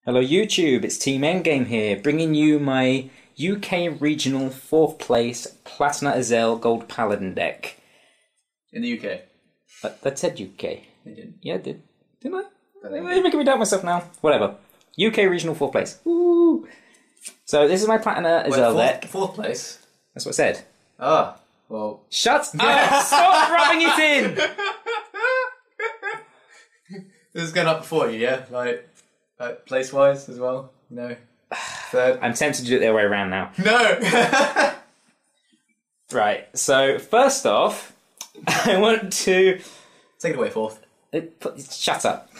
Hello YouTube, it's Team Endgame here, bringing you my UK Regional 4th place Platina Gold Paladin deck. In the UK? That said UK. They didn't. Yeah, it did. Didn't I? You're making me doubt myself now. Whatever. UK Regional 4th place. Woo! So this is my Platina deck. Fourth place? That's what I said. Ah, well... Shut up! Stop rubbing it in! This is going up before you, yeah? Like place-wise as well? No. Third? I'm tempted to do it the other way around now. No! Right, so first off, I want to... Take it away, fourth. Shut up.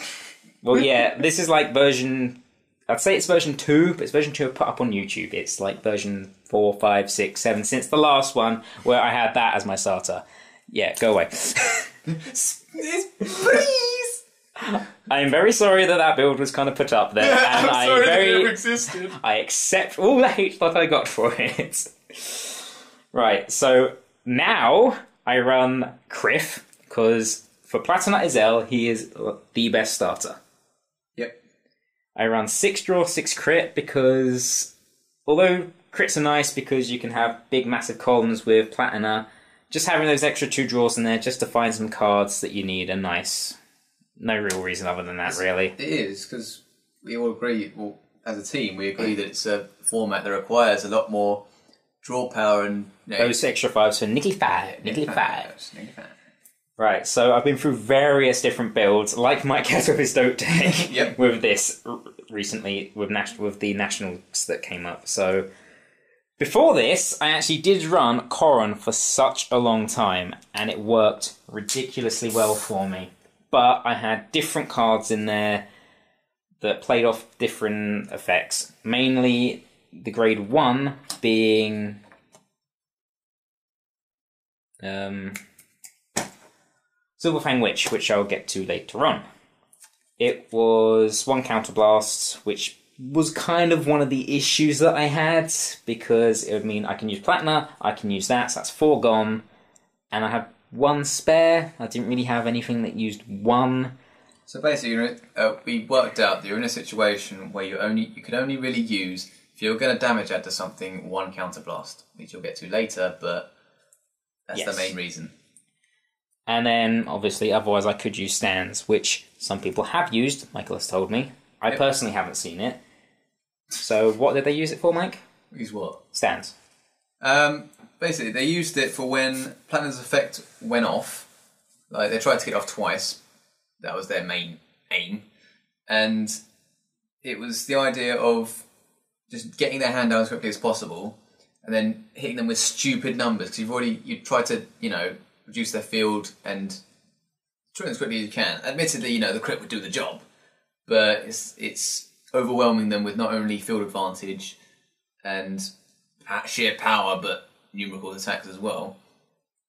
Well, yeah, this is like version... I'd say it's version 2, but it's version 2 I put up on YouTube. It's like version 4, 5, 6, 7, since the last one where I had that as my starter. Yeah, go away. Please! I'm very sorry that build was kind of put up there. And I'm sorry that it ever existed. I accept all the hate that I got for it. Right, so now I run Criff, because for Platina he is the best starter. Yep. I run 6 draw, 6 crit, because although crits are nice because you can have big massive columns with Platina, just having those extra 2 draws in there just to find some cards that you need are nice. No real reason other than that, really. It is, because we all agree, well, as a team, we agree that it's a format that requires a lot more draw power and... You know, those extra 5s for Nickly 5. Nickly 5. Nickly 5. Right, so I've been through various different builds, like Mike has with his DOTE deck, Yep. with this recently, with the Nationals that came up. So, before this, I actually did run Corrin for such a long time, and it worked ridiculously well for me. But I had different cards in there that played off different effects. Mainly the grade 1 being... Silverfang Witch, which I'll get to later on. It was 1 counterblast, which was kind of one of the issues that I had, because it would mean I can use Platina, I can use that, so that's 4 gone, and I had 1 spare. I didn't really have anything that used 1. So basically, we worked out that you're in a situation where you can only really use, if you're going to damage add to something, 1 counterblast, which you'll get to later, but that's the main reason. And then, obviously, otherwise I could use stands, which some people have used, Michael has told me. I personally haven't seen it. So what did they use it for, Mike? Use what? Stands. Basically, they used it for when Platina's effect went off. Like, they tried to get it off twice. That was their main aim. And it was the idea of just getting their hand down as quickly as possible and then hitting them with stupid numbers, because you've tried to, reduce their field and try them as quickly as you can. Admittedly, the crit would do the job, but it's overwhelming them with not only field advantage and sheer power, but numerical attacks as well.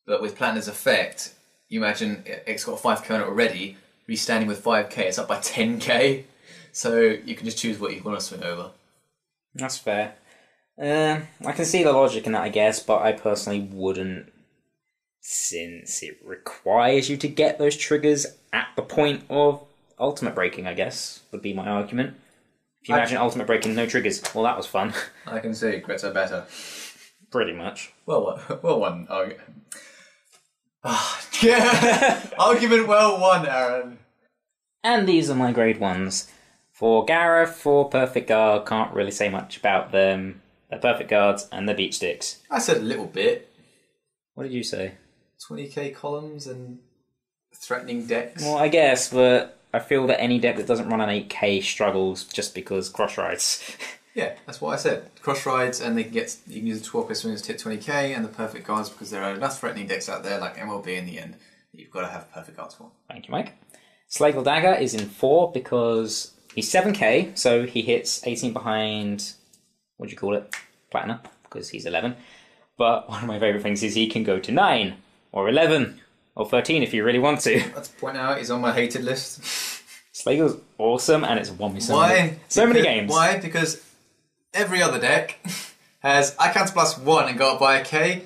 But with Platina's effect, you imagine it's got a 5k on it already, restanding with 5k, it's up by 10k, so you can just choose what you want to swing over. That's fair. I can see the logic in that, I guess, but I personally wouldn't, since it requires you to get those triggers at the point of ultimate breaking, I guess, would be my argument. If you imagine ultimate breaking, no triggers, well, that was fun. I can see, crits are better. Pretty much. Well won. Yeah. Argument well won, Aaron. And these are my grade 1s. For Gareth, for Perfect Guard, can't really say much about them. They're Perfect Guards and the Beach Sticks. I said a little bit. What did you say? 20k columns and threatening decks. Well, I guess, but I feel that any deck that doesn't run an 8k struggles just because cross rides. Yeah, that's what I said. Cross rides, and you can use the 12k swings to hit 20k, and the Perfect Guards, because there are enough threatening decks out there, like MLB in the end, that you've got to have Perfect Guards for. Thank you, Mike. Slagle Dagger is in 4 because he's 7k, so he hits 18 behind, what do you call it? Platina, because he's 11. But one of my favourite things is he can go to 9, or 11, or 13 if you really want to. Let's point out, he's on my hated list. Slagle's awesome, and it's won me so many games. Why? Because every other deck has I counterblast 1 and go up by a k.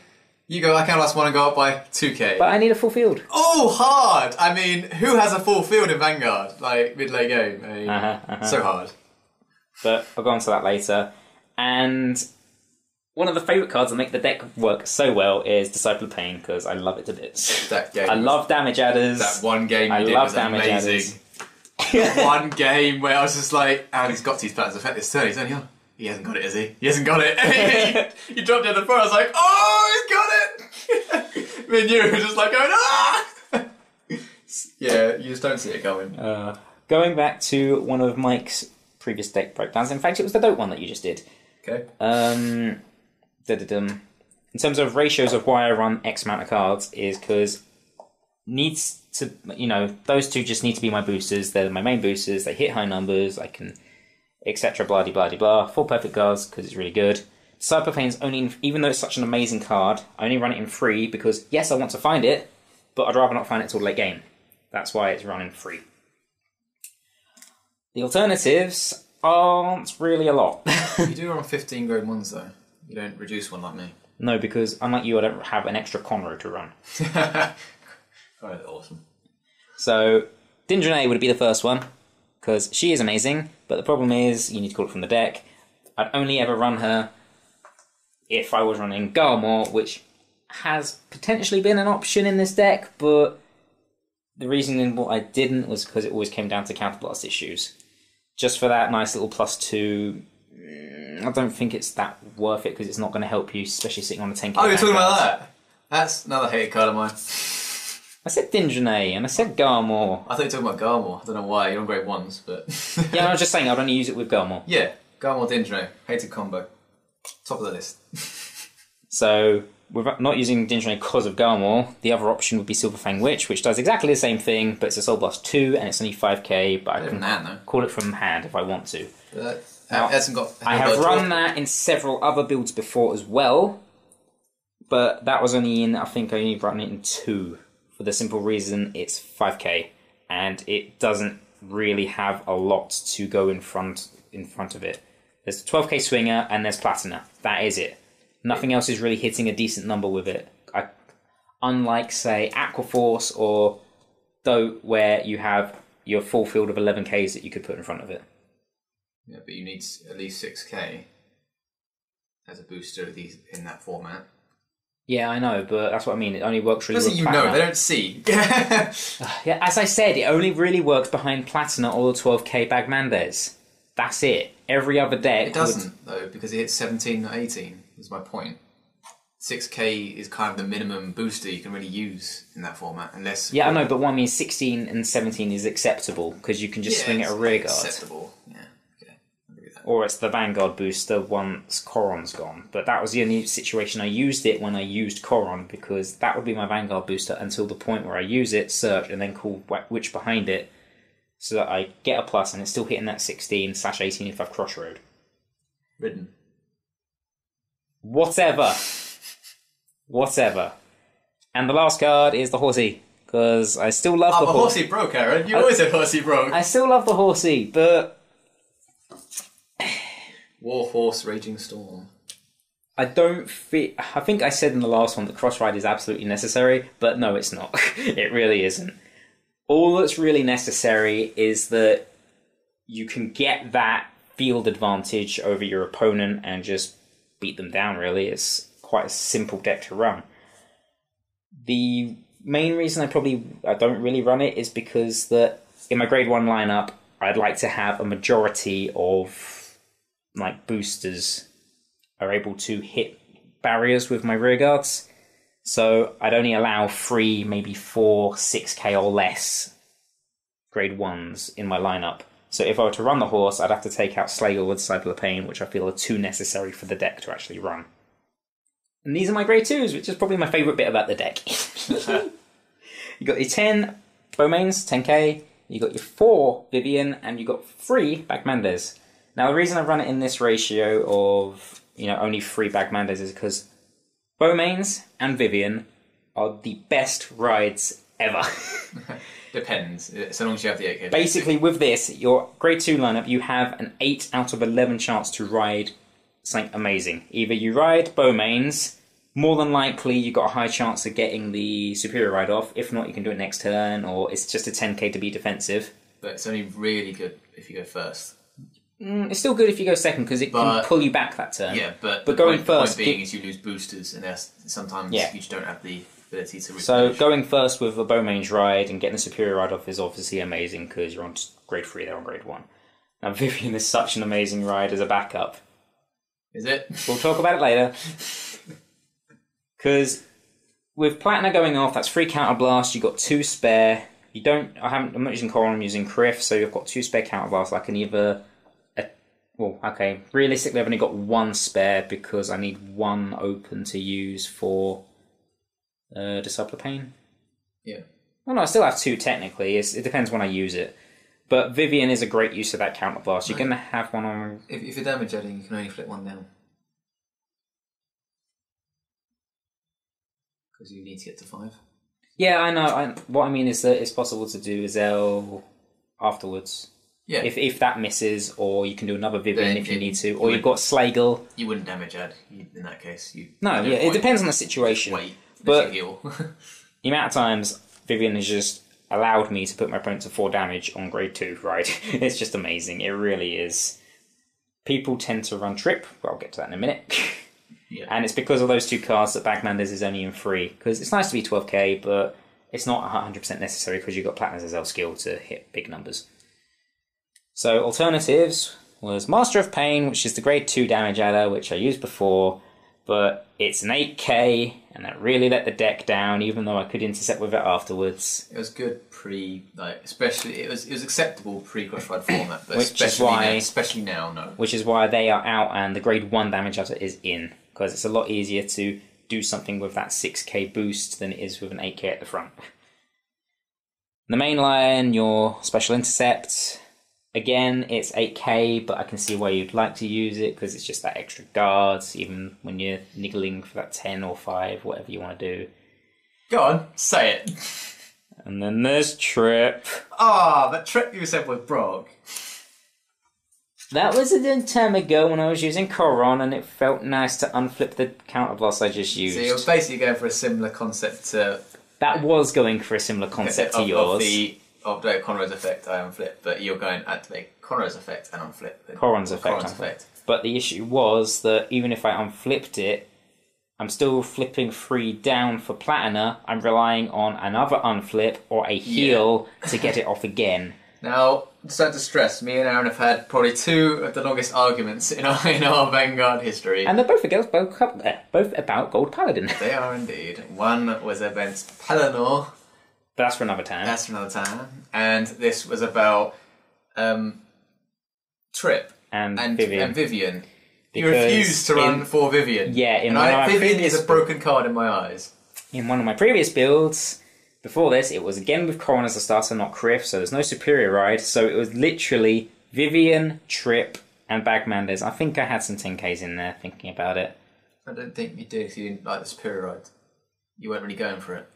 You go I counterblast 1 and go up by 2k. But I need a full field. Oh, hard! I mean, who has a full field in Vanguard? Like, mid-late game. I mean, so hard. but I'll go on to that later. And one of the favourite cards that make the deck work so well is Disciple of Pain, because I love it to bits. That game. I love damage adders. That one game you did love was damage amazing. One game where I was just like, and he's got his Planet's Effect this turn, he's only on. He hasn't got it, has he? He hasn't got it. You dropped down the floor, I was like, oh, he's got it! Me and you were just like going, ah! Yeah, you just don't see it going. Going back to one of Mike's previous deck breakdowns, in fact, it was the DOTE one that you just did. Okay. In terms of ratios of why I run X amount of cards is because needs to, those two just need to be my boosters. They're my main boosters. They hit high numbers. I can, etc. Blah blah blah blah. 4 perfect cards because it's really good. Disciple Pain's only, even though it's such an amazing card, I only run it in free because yes, I want to find it, but I'd rather not find it till late game. That's why it's running free. The alternatives aren't really a lot. You do run 15 grade 1s though. You don't reduce one like me. No, because unlike you, I don't have an extra Conroe to run. Quite awesome. So, Dindrine would be the first one, because she is amazing, but the problem is you need to call it from the deck. I'd only ever run her if I was running Garmor, which has potentially been an option in this deck, but the reason why I didn't was because it always came down to counterblast issues. Just for that nice little +2, I don't think it's that worth it because it's not going to help you, especially sitting on a 10k. Oh, you're talking about that? That's another hated card of mine. I said Dindrine and I said Garmor. I thought you were talking about Garmor. I don't know why. You're on grade 1s, but... Yeah, I was just saying I'd only use it with Garmor. Yeah, Garmor Dindrine. Hated combo. Top of the list. So, we're not using Dindrine because of Garmor. The other option would be Silverfang Witch, which does exactly the same thing, but it's a Soul Blast 2 and it's only 5k, but I can call it from hand if I want to. Now, I have run that in several other builds before as well, but that was only in, I think I only run it in 2, for the simple reason it's 5k, and it doesn't really have a lot to go in front of it. There's the 12k Swinger and there's Platina. That is it. Nothing else is really hitting a decent number with it. Unlike, say, Aquaforce or DOTE, where you have your full field of 11ks that you could put in front of it. Yeah, but you need at least 6k as a booster in that format. Yeah, I know, but that's what I mean. It only works really well. You know, they don't see. Yeah, as I said, it only really works behind Platina or the 12k Bagmandes. That's it. Every other deck... It doesn't, though, because it hits 17 or 18, is my point. 6k is kind of the minimum booster you can really use in that format, unless... Yeah, I know, but what I mean, 16 and 17 is acceptable, because you can just swing it a rear guard. Acceptable, yeah. Okay, I agree with that. Or it's the Vanguard booster once Coron's gone. But that was the only situation I used it when I used Coron, because that would be my Vanguard booster until the point where I use it, search, and then call Witch behind it, so that I get a plus and it's still hitting that 16/18 if I've crossroad. Ridden. Whatever. And the last card is the Horsey, because I still love the Horsey. Horsey broke, Aaron. You always said Horsey broke. I still love the Horsey, but... Warhorse Raging Storm. I think I said in the last one that Crossride is absolutely necessary, but no, it's not. It really isn't. All that's really necessary is that you can get that field advantage over your opponent and just beat them down, really. It's quite a simple deck to run. The main reason I don't really run it is because that in my grade 1 lineup, I'd like to have a majority of boosters are able to hit barriers with my rear guards. So I'd only allow 3, maybe 4, 6k or less grade 1s in my lineup. So if I were to run the horse, I'd have to take out Slayer with Disciple of Pain, which I feel are too necessary for the deck to actually run. And these are my grade 2s, which is probably my favourite bit about the deck. You got your 10 Bowmains, 10k, you got your 4 Vivian, and you got 3 Bagmandes. Now the reason I run it in this ratio of only 3 Bagmandes is because Bowmains and Vivian are the best rides ever. Depends, so long as you have the 8k. Basically, with this, your grade 2 lineup, you have an 8 out of 11 chance to ride something amazing. Either you ride Bowmains, more than likely you got a high chance of getting the superior ride off. If not, you can do it next turn, or it's just a 10k to be defensive. But it's only really good if you go first. Mm. It's still good if you go second because it can pull you back that turn. Yeah, but going the first, point being is you lose boosters, and sometimes you just don't have the ability to replenish. So going first with a Bowman's Ride and getting the Superior Ride off is obviously amazing because you're on grade 3, they're on grade 1. Now Vivian is such an amazing ride as a backup. Is it? We'll talk about it later. Because with Platina going off, that's 3 Counter Blast, you've got 2 spare. I'm not using Coral, I'm using Criff, so you've got 2 spare Counter Blasts. I can either... realistically I've only got 1 spare because I need 1 open to use for Disciple of Pain. Yeah. Well, no, I still have 2 technically. It depends when I use it. But Vivian is a great use of that Counter Blast. You're going to have one on... If you're damage adding, you can only flip 1 down. Because you need to get to 5. Yeah, I know. What I mean is that it's possible to do Zell afterwards. Yeah. If that misses, or you can do another Vivian if you need to, or you've got Slagle. You wouldn't damage add in that case. It depends on the situation. Wait, but the amount of times Vivian has just allowed me to put my opponent to 4 damage on grade 2, right? It's just amazing. It really is. People tend to run Trip, but I'll get to that in a minute. Yeah. And it's because of those 2 cards that Bagmanders is only in 3. Because it's nice to be 12k, but it's not 100% necessary because you've got Platina's Zell skill to hit big numbers. So alternatives was Master of Pain, which is the grade 2 damage adder, which I used before, but it's an 8k, and that really let the deck down, even though I could intercept with it afterwards. It was good especially it was acceptable pre-Crush-Ride format, but especially now, no. Which is why they are out and the grade 1 damage adder is in, because it's a lot easier to do something with that 6k boost than it is with an 8k at the front. The main line, your Special Intercept. Again, it's 8k, but I can see why you'd like to use it, because it's just that extra guards, even when you're niggling for that 10 or 5, whatever you want to do. Go on, say it. And then there's Trip. That Trip you said was Brog. That was a long time ago when I was using Coron, and it felt nice to unflip the Counter Blast I just used. So you're basically going for a similar concept to... That was going for a similar concept to yours. Of the Conrad's effect, I unflip, but you're going to activate Conrad's effect and unflip. Coron's effect. But the issue was that even if I unflipped it, I'm still flipping 3 down for Platina. I'm relying on another unflip or a heal to get it off again. Now, just to stress, me and Aaron have had probably 2 of the longest arguments in our Vanguard history. And they're both about Gold Paladin. They are indeed. One was against Paladin. But that's for another time. That's for another time. And this was about Trip and Vivian. You refused to run for Vivian. Yeah, Vivian is a broken card in my eyes. In one of my previous builds, before this, it was again with Coron as the starter, not Criff, so there's no Superior Ride. So it was literally Vivian, Trip, and Bagmanders. I think I had some 10Ks in there, thinking about it. I don't think you did, because you didn't like the Superior Ride. You weren't really going for it.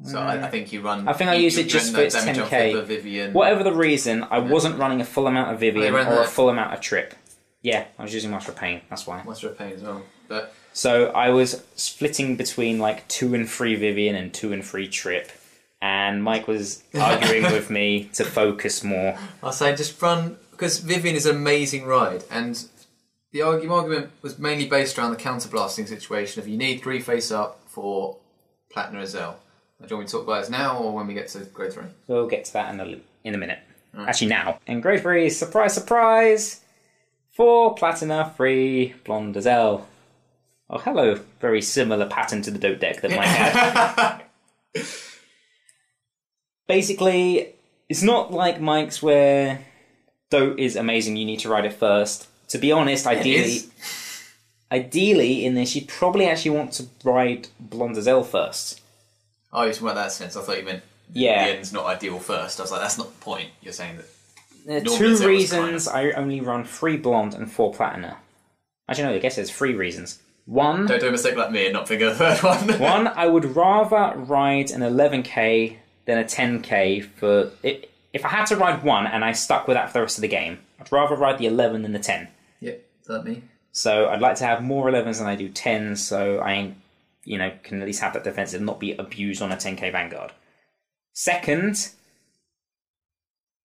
So I think you run... I think I used it just for its 10k. Whatever the reason, I wasn't running a full amount of Vivian or a full amount of Trip. Yeah, I was using Master of Pain, that's why. Master of Pain as well. But so I was splitting between like 2 and 3 Vivian and 2 and 3 Trip. And Mike was arguing with me to focus more. I'll say just run... Because Vivian is an amazing ride, and the argument was mainly based around the counterblasting situation of you need 3 face up for Platina Zell. Do you want me to talk about this now or when we get to grade 3? We'll get to that in a minute. Right. Actually, now. In grade 3, surprise, surprise, 4 Platina, 3 Blonde Zell. Oh, hello. Very similar pattern to the Dote deck that Mike had. Basically, it's not like Mike's where Dote is amazing, you need to ride it first. To be honest, ideally in this, you'd probably actually want to ride Blonde Zell first. Oh, you're talking about that sense. I thought you meant the end's not ideal first. I was like, that's not the point. You're saying that... There are 2 reasons I only run 3 Blonde and 4 Platina. Actually, no, I guess there's 3 reasons. 1... Don't do a mistake like me and not think of the third one. 1, I would rather ride an 11k than a 10k for... If I had to ride 1 and I stuck with that for the rest of the game, I'd rather ride the 11 than the 10. Yep, that me. So I'd like to have more 11s than I do 10s, so I... can at least have that defense and not be abused on a 10k Vanguard. Second,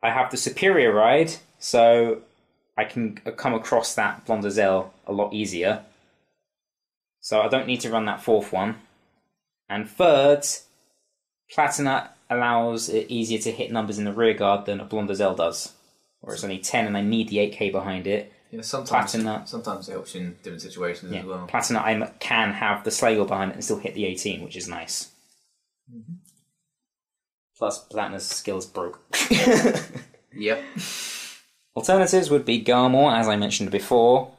I have the Superior Ride, so I can come across that Blondezel a lot easier. So I don't need to run that fourth one. And third, Platina allows it easier to hit numbers in the rear guard than a Blondezel does. Where it's only 10 and I need the 8k behind it. Yeah, sometimes it helps you in different situations as well. Platina, I can have the Slagle behind it and still hit the 18, which is nice. Mm-hmm. Plus, Platina's skills broke. Yep. Alternatives would be Garmor, as I mentioned before,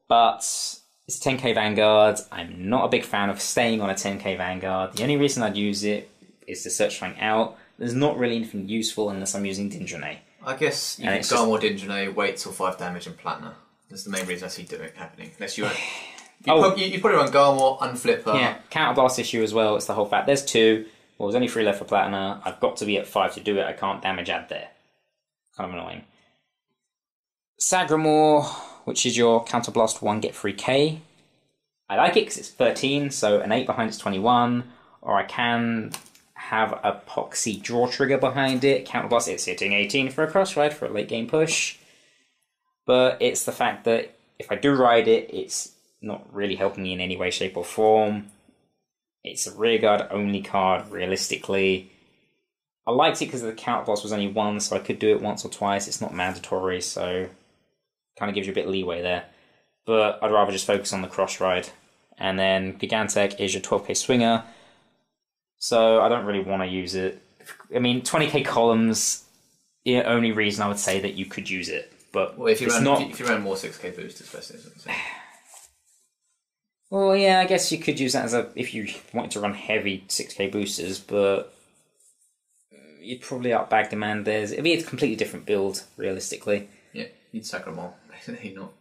but it's 10k Vanguard. I'm not a big fan of staying on a 10k Vanguard. The only reason I'd use it is to search something out. There's not really anything useful unless I'm using Dindrene. I guess you can Garmor Dindrene, wait till 5 damage and Platina. That's the main reason I see it happening. Unless you you probably run Garmor, Unflipper. Yeah, Counterblast issue as well. It's the whole fact. There's 2. Well, there's only 3 left for Platina. I've got to be at 5 to do it. I can't damage add there. Kind of annoying. Sagramore, which is your Counterblast 1, get 3k. I like it because it's 13, so an 8 behind it's 21. Or I can have a Poxy draw trigger behind it. Counterblast, it's hitting 18 for a cross ride for a late game push. But it's the fact that if I do ride it, it's not really helping me in any way, shape, or form. It's a rearguard only card, realistically. I liked it because the Counterblast was only 1, so I could do it once or twice. It's not mandatory, so kind of gives you a bit of leeway there. But I'd rather just focus on the cross ride. And then Gigantech is your 12k swinger, so I don't really want to use it. I mean, 20k columns, the only reason I would say that you could use it. But well, if you ran more 6k boosters, especially. Well, yeah, I guess you could use that as if you wanted to run heavy 6k boosters, but you'd probably outbag demand theirs. It'd be a completely different build, realistically. Yeah, you'd sack them all, basically not.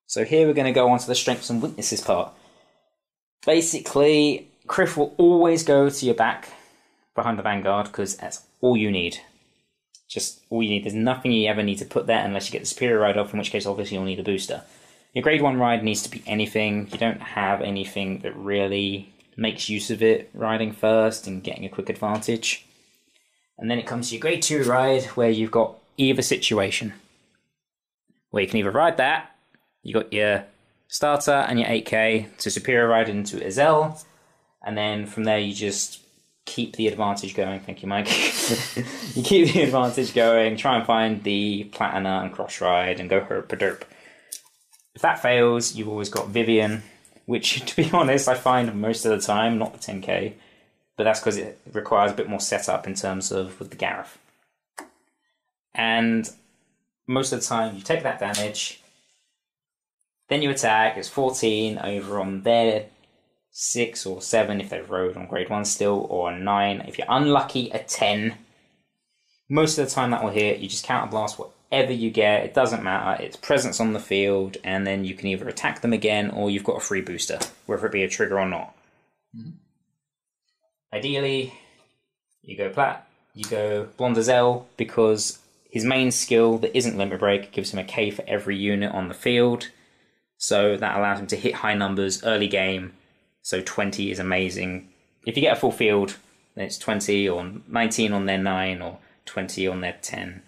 So here we're going to go on to the strengths and weaknesses part. Basically, Criff will always go to your back behind the Vanguard because that's all you need. Just all you need. There's nothing you ever need to put there unless you get the Superior Ride off, in which case obviously you'll need a booster. Your Grade 1 ride needs to be anything. You don't have anything that really makes use of it riding first and getting a quick advantage. And then it comes to your Grade 2 ride where you've got either situation. Where you can either ride that, you got your starter and your 8k to Superior Ride into Azel, and then from there you just keep the advantage going. Thank you, Mike. You keep the advantage going, try and find the Platina and cross ride and go herp-a-derp. If that fails, you've always got Vivian, which, to be honest, I find most of the time, not the 10k, but that's because it requires a bit more setup in terms of with the Gareth. And most of the time, you take that damage, then you attack, it's 14 over on their 6 or 7 if they've rode on Grade 1 still, or a 9. If you're unlucky, a 10. Most of the time that will hit, you just counterblast whatever you get, it doesn't matter, it's presence on the field, and then you can either attack them again or you've got a free booster, whether it be a trigger or not. Mm-hmm. Ideally, you go Blondezel, because his main skill that isn't Limit Break gives him a K for every unit on the field, so that allows him to hit high numbers early game, so 20 is amazing. If you get a full field, then it's 20 or 19 on their 9 or 20 on their 10.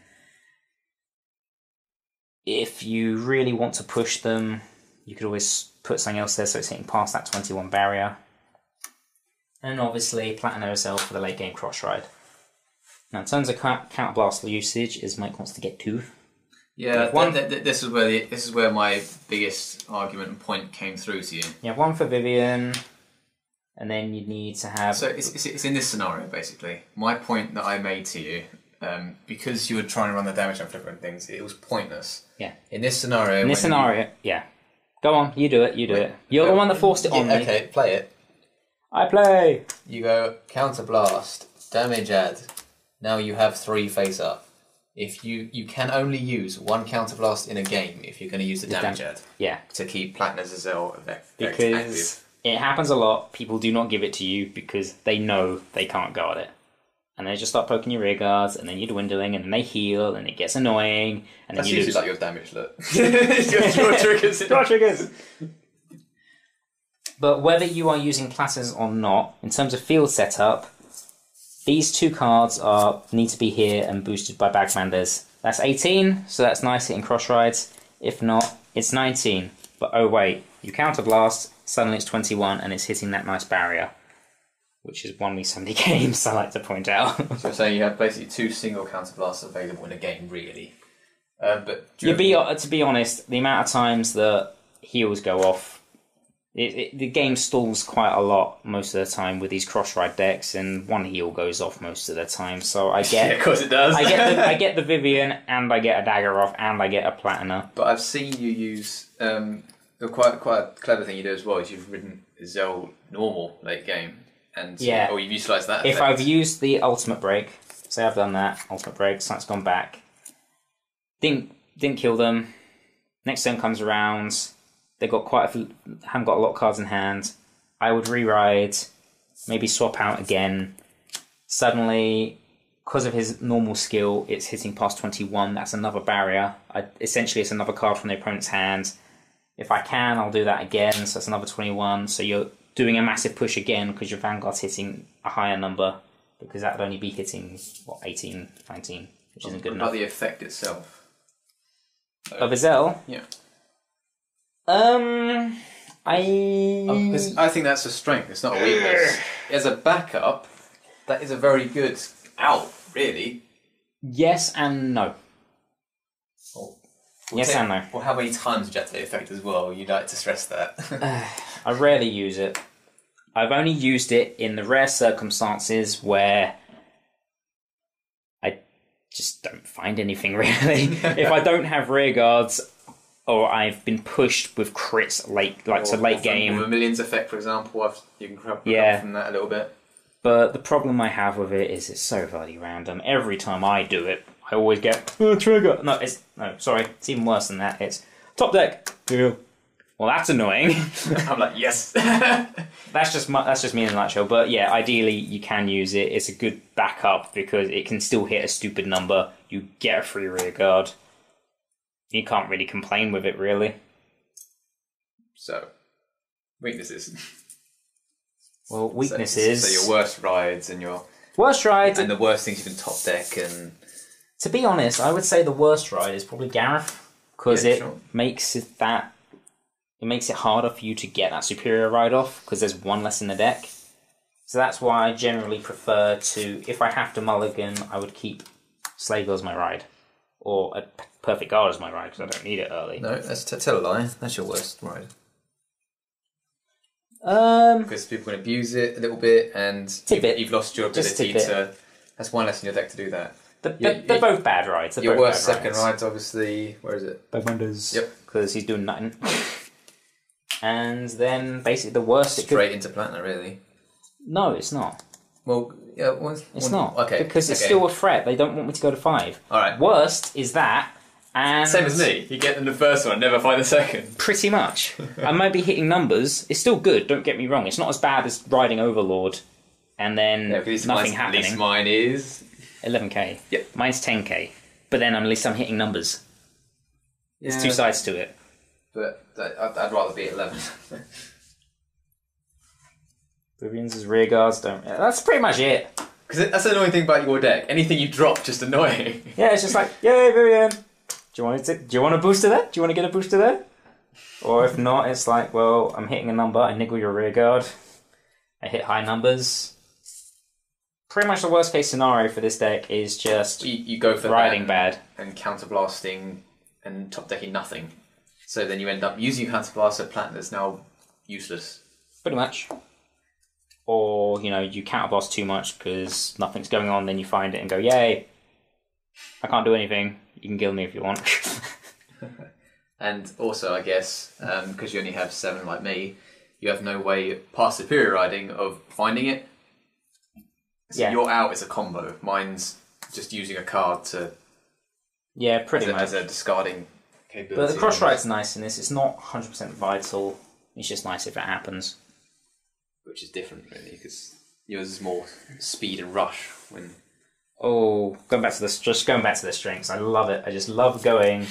If you really want to push them, you could always put something else there so it's hitting past that 21 barrier. And obviously, Platina herself for the late game cross ride. Now, in terms of counterblast usage, as Mike wants to get to. Yeah, this is where my biggest argument and point came through to you. You have one for Vivian, and then you need to have. So it's in this scenario basically. My point that I made to you, because you were trying to run the damage on flipper and things, it was pointless. Yeah. In this scenario. Yeah. Go on, you do it. You're the one that forced it on me. Okay, play it. I play. You go counterblast, damage add. Now you have 3 face up. If you can only use 1 counterblast in a game if you're going to use the damage add. Yeah. To keep Platina's Azel because active. It happens a lot. People do not give it to you because they know they can't guard it. And they just start poking your rear guards, and then you're dwindling, and then they heal, and it gets annoying, and then that's you usually lose. Like your damage look. Your triggers. Draw triggers. But whether you are using Platinas or not, in terms of field setup, these 2 cards need to be here and boosted by Bagmanders. That's 18, so that's nice hitting cross rides. If not, it's 19. But oh wait, you counterblast, suddenly it's 21 and it's hitting that nice barrier. Which is won me so many games, I like to point out. So you're saying you have basically 2 single counterblasts available in a game, really. But to be honest, the amount of times that heals go off, the game stalls quite a lot most of the time with these cross-ride decks, and 1 heal goes off most of the time. So I get, yeah, of course it does. I get the Vivian, and I get a dagger off, and I get a Platina. But I've seen you use quite a clever thing you do as well. Is you've ridden Zell normal late game. And or you've utilised that effect. If I've used the ultimate break, say I've done that, ultimate break, something's gone back, didn't kill them, next turn comes around, they've got haven't got a lot of cards in hand, I would re-ride, maybe swap out again. Suddenly, because of his normal skill, it's hitting past 21, that's another barrier. Essentially, it's another card from the opponent's hand. If I can, I'll do that again, so that's another 21, so you're doing a massive push again because your Vanguard's hitting a higher number, because that would only be hitting, 18, 19, which isn't good enough. What about the effect itself? Of Azel? Yeah. I think that's a strength, it's not a weakness. As a backup, that is a very good out, really. Yes and no. And no. Well, how many times did you activate effect as well? You'd like to stress that. I rarely use it. I've only used it in the rare circumstances where I just don't find anything, really. If I don't have rear guards, or I've been pushed with crits late game. With a Millions effect, for example, you can grab from that a little bit. But the problem I have with it is it's so bloody random. Every time I do it, I always get trigger. Sorry, it's even worse than that. It's top deck. Well, that's annoying. I'm like, yes. That's just me in a nutshell. But yeah, ideally you can use it. It's a good backup because it can still hit a stupid number. You get a free rear guard. You can't really complain with it, really. So, weaknesses. Well, weaknesses. So your worst rides and your and the worst things you can top deck and. To be honest, I would say the worst ride is probably Gareth, because makes it harder for you to get that superior ride off, because there's 1 less in the deck. So that's why I generally prefer to, if I have to mulligan, I would keep Slave as my ride, or a Perfect Guard as my ride, because I don't need it early. No, that's tell a lie. That's your worst ride. Because people can abuse it a little bit, and you've lost your ability to. That's 1 less in your deck to do that. They're both bad rides. Your worst second ride's obviously... Where is it? Bowmunders. Yep. Because he's doing nothing. And then basically the worst... Straight into Platina, really. No, it's not. Well, yeah... It's not. Okay. Because it's still a threat. They don't want me to go to 5. Alright. Worst is that, and... Same as me. You get in the first one and never find the second. Pretty much. I might be hitting numbers. It's still good, don't get me wrong. It's not as bad as riding Overlord and then nothing happening. At least mine is... 11k. Yep. Mine's 10k. But then at least I'm hitting numbers. There's 2 sides to it. But I'd rather be at 11. Vivian's rear guards don't... That's pretty much it. Because that's the annoying thing about your deck. Anything you drop, just annoying. Yeah, it's just like, yay, Vivian! Do you want a booster there? Do you want to get a booster there? Or if not, it's like, well, I'm hitting a number, I niggle your rear guard. I hit high numbers. Pretty much the worst case scenario for this deck is just you go for riding bad and counterblasting and top decking nothing. So then you end up using counterblast, so Platina's now useless. Pretty much. Or, you counterblast too much because nothing's going on, then you find it and go, yay, I can't do anything. You can kill me if you want. And also, I guess, because you only have 7 like me, you have no way past superior riding of finding it. So your out is a combo. Mine's just using a card to... Yeah, pretty much. As a discarding capability. But the cross ride's nice in this. It's not 100% vital. It's just nice if it happens. Which is different, really, because yours is more speed and rush. Going back to the strengths. I love it. I just love going...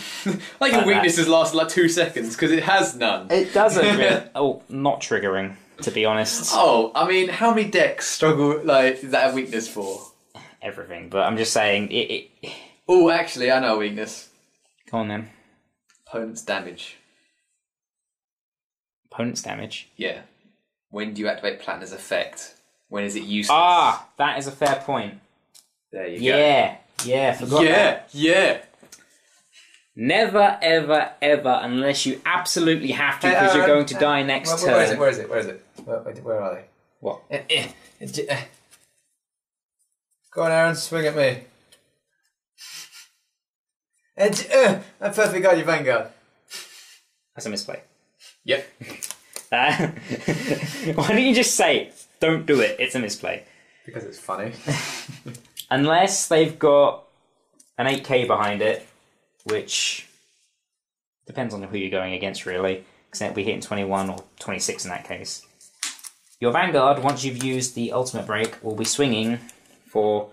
like your weaknesses last like 2 seconds, because it has none. It doesn't really... not triggering, to be honest. I mean, how many decks struggle, is that a weakness for? Everything, but I'm just saying... Oh, actually, I know a weakness. Come on, then. Opponent's damage. Opponent's damage. Yeah. When do you activate Platina's effect? When is it useless? Ah, that is a fair point. There you go. Yeah, forgot that. Yeah. Never, ever, ever, unless you absolutely have to, because you're going to die next turn. Where is it? Where are they? What? Go on, Aaron, swing at me. I perfectly got your Vanguard. That's a misplay. Yep. Why don't you just say, don't do it, it's a misplay? Because it's funny. Unless they've got an 8k behind it, which depends on who you're going against, really, because it'll be hitting 21 or 26 in that case. Your Vanguard, once you've used the ultimate break, will be swinging for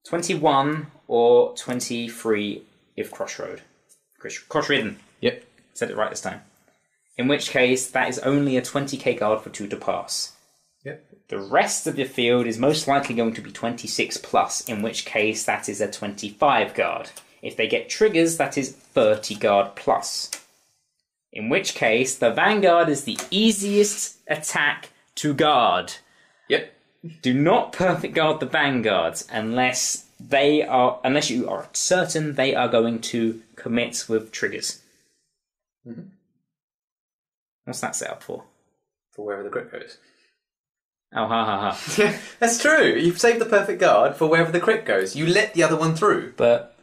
21 or 23 if cross-ridden. Yep. Said it right this time. In which case, that is only a 20k guard for 2 to pass. Yep. The rest of your field is most likely going to be 26 plus, in which case that is a 25 guard. If they get triggers, that is 30 guard plus. In which case, the Vanguard is the easiest attack to guard. Yep. Do not perfect guard the Vanguards unless you are certain they are going to commit with triggers. Mm-hmm. What's that set up for? For wherever the crit goes. Oh, ha. That's true. You've saved the perfect guard for wherever the crit goes. You let the other one through. But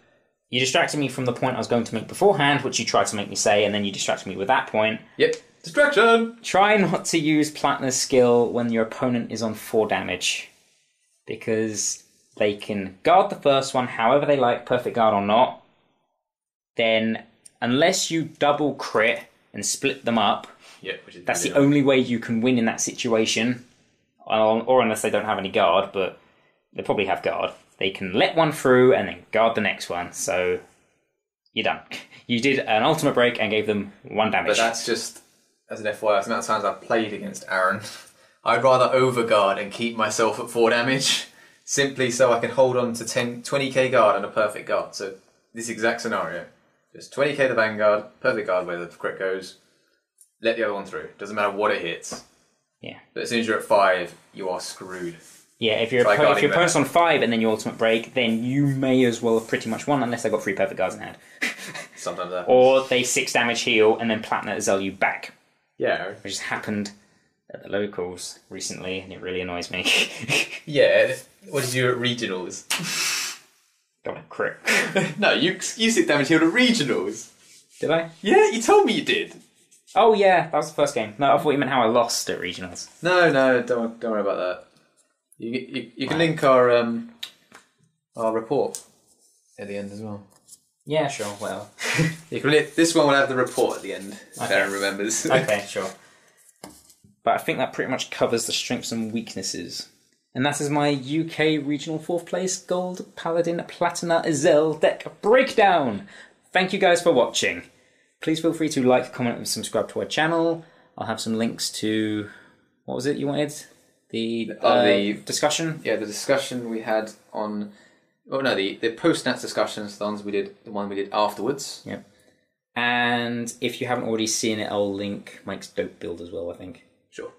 you distracted me from the point I was going to make beforehand, which you tried to make me say, and then you distracted me with that point. Yep. Distraction! Try not to use Platina's skill when your opponent is on 4 damage. Because they can guard the first one however they like, perfect guard or not. Then, unless you double crit and split them up, that's the only way you can win in that situation. Or unless they don't have any guard, but they probably have guard. They can let one through and then guard the next one. So, you're done. You did an ultimate break and gave them 1 damage. But that's just, as an FYI, the amount of times I've played against Aaron. I'd rather overguard and keep myself at 4 damage, simply so I can hold on to 20k guard and a perfect guard. So, this exact scenario. Just 20k the Vanguard, perfect guard where the crit goes, let the other one through. Doesn't matter what it hits. Yeah. But as soon as you're at 5, you are screwed. Yeah, if your opponent's on 5 and then your ultimate break, then you may as well have pretty much won, unless they've got 3 perfect guards in hand. Sometimes that happens. Or they 6 damage heal and then Platina Zell you back. Yeah. Which has happened at the locals recently, and it really annoys me. Yeah. What did you do at regionals? Got a crit. No, you 6 damage healed at regionals. Did I? Yeah, you told me you did. Oh yeah, that was the first game. No, I thought you meant how I lost at regionals. No, don't worry about that. You can link our report at the end as well. Yeah, sure. Well, this one will have the report at the end. If Aaron remembers. Okay, sure. But I think that pretty much covers the strengths and weaknesses. And that is my UK Regional 4th Place Gold Paladin Platina Zell deck breakdown. Thank you guys for watching. Please feel free to like, comment, and subscribe to our channel. I'll have some links to... What was it you wanted? The discussion? Yeah, the discussion we had on... Oh no, the post-nats discussions, the one we did afterwards. Yep. And if you haven't already seen it, I'll link Mike's dope build as well, I think. Sure.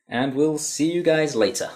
And we'll see you guys later.